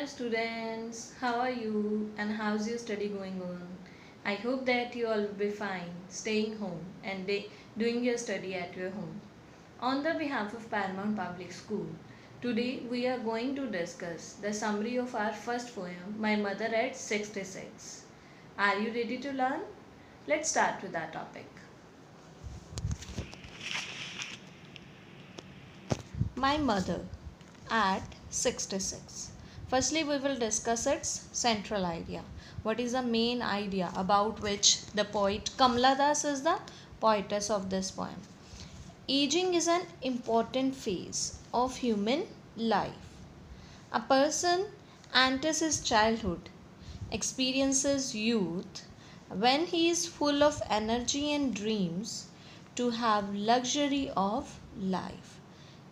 students, how are you and how's your study going on? I hope that you all will be fine, staying home and doing your study at your home. On the behalf of Paramount Public School, today we are going to discuss the summary of our first poem, My Mother at 66. Are you ready to learn? Let's start with our topic. My Mother at 66. Firstly, we will discuss its central idea. What is the main idea about which the poet Kamala Das is the poetess of this poem? Aging is an important phase of human life. A person enters his childhood, experiences youth when he is full of energy and dreams to have luxury of life.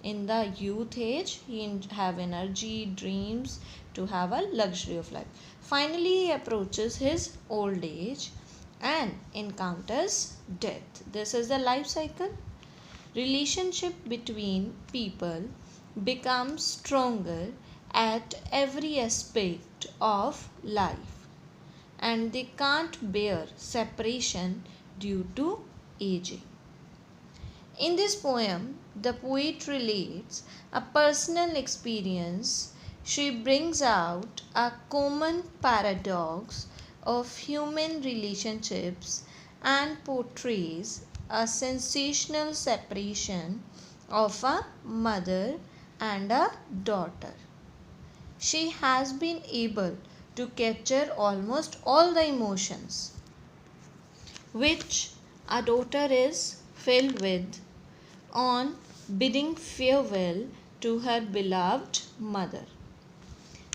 In the youth age, he have energy, dreams to have a luxury of life. Finally, he approaches his old age and encounters death. This is the life cycle. Relationship between people becomes stronger at every aspect of life, and they can't bear separation due to aging. In this poem, the poet relates a personal experience. She brings out a common paradox of human relationships and portrays a sensational separation of a mother and a daughter. She has been able to capture almost all the emotions which a daughter is filled with on bidding farewell to her beloved mother.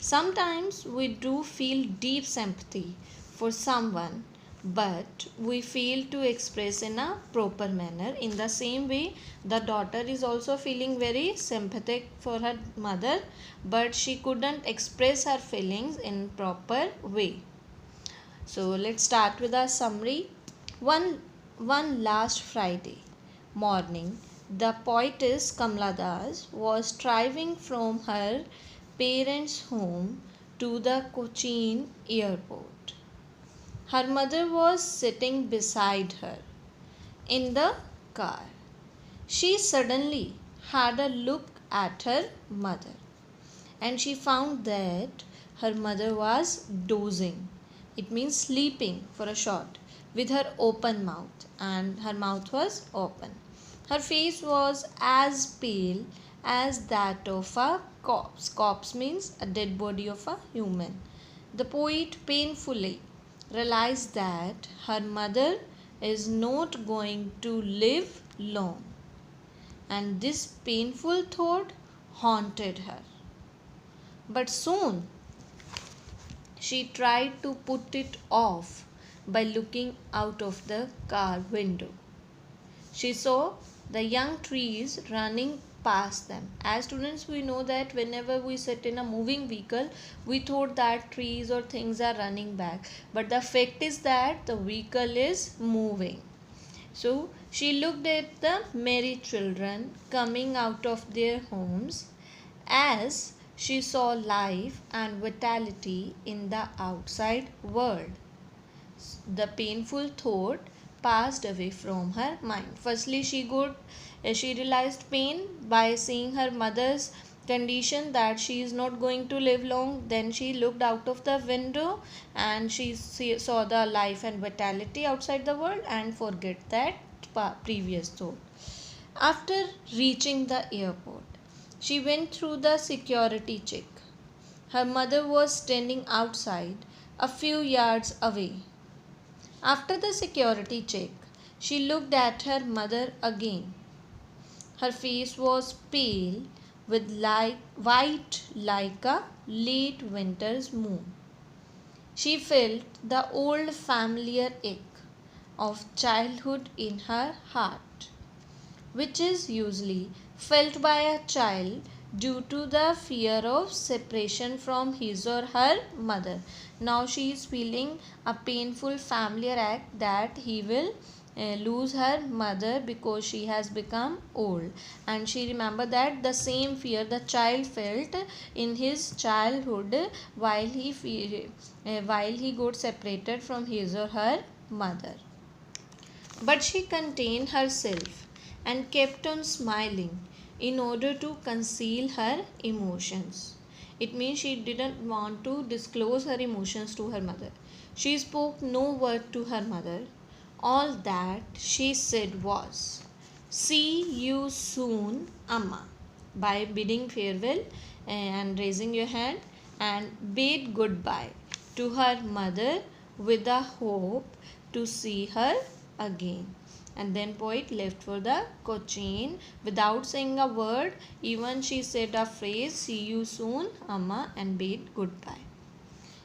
Sometimes we do feel deep sympathy for someone, but we fail to express in a proper manner. In the same way, the daughter is also feeling very sympathetic for her mother, but she couldn't express her feelings in proper way. So let's start with a summary. One last Friday morning, the poetess Kamala Das was driving from her parents' home to the Cochin airport. Her mother was sitting beside her in the car. She suddenly had a look at her mother and she found that her mother was dozing. It means sleeping for a short with her open mouth, and her mouth was open. Her face was as pale as that of a corpse. Corpse means a dead body of a human. The poet painfully realized that her mother is not going to live long, and this painful thought haunted her. But soon she tried to put it off by looking out of the car window. She saw the young trees running past them. As students, we know that whenever we sit in a moving vehicle, we thought that trees or things are running back. But the fact is that the vehicle is moving. So she looked at the merry children coming out of their homes as she saw life and vitality in the outside world. The painful thought passed away from her mind. Firstly, she realized pain by seeing her mother's condition that she is not going to live long. Then she looked out of the window and saw the life and vitality outside the world and forget that previous thought. After reaching the airport, she went through the security check. Her mother was standing outside a few yards away. After the security check, she looked at her mother again. Her face was pale with white like a late winter's moon. She felt the old familiar ache of childhood in her heart, which is usually felt by a child due to the fear of separation from his or her mother. Now she is feeling a painful familiar act that he will lose her mother because she has become old, and she remembered that the same fear the child felt in his childhood while he got separated from his or her mother. But she contained herself and kept on smiling in order to conceal her emotions. It means she didn't want to disclose her emotions to her mother. She spoke no word to her mother. All that she said was, "See you soon, Amma," by bidding farewell and raising your hand, and bid goodbye to her mother with the hope to see her again. And then poet left for the Cochin without saying a word. Even she said a phrase, "See you soon, Amma," and bade goodbye.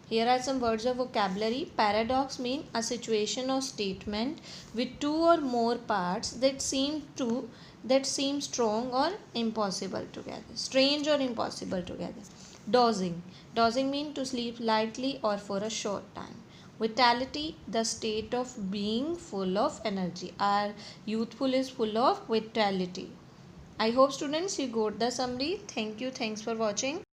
Here are some words of vocabulary. Paradox means a situation or statement with two or more parts that seem strong or impossible together. Strange or impossible together. Dozing. Dozing means to sleep lightly or for a short time. Vitality, the state of being full of energy. Our youthful is full of vitality. I hope students you got the summary. Thank you. Thanks for watching.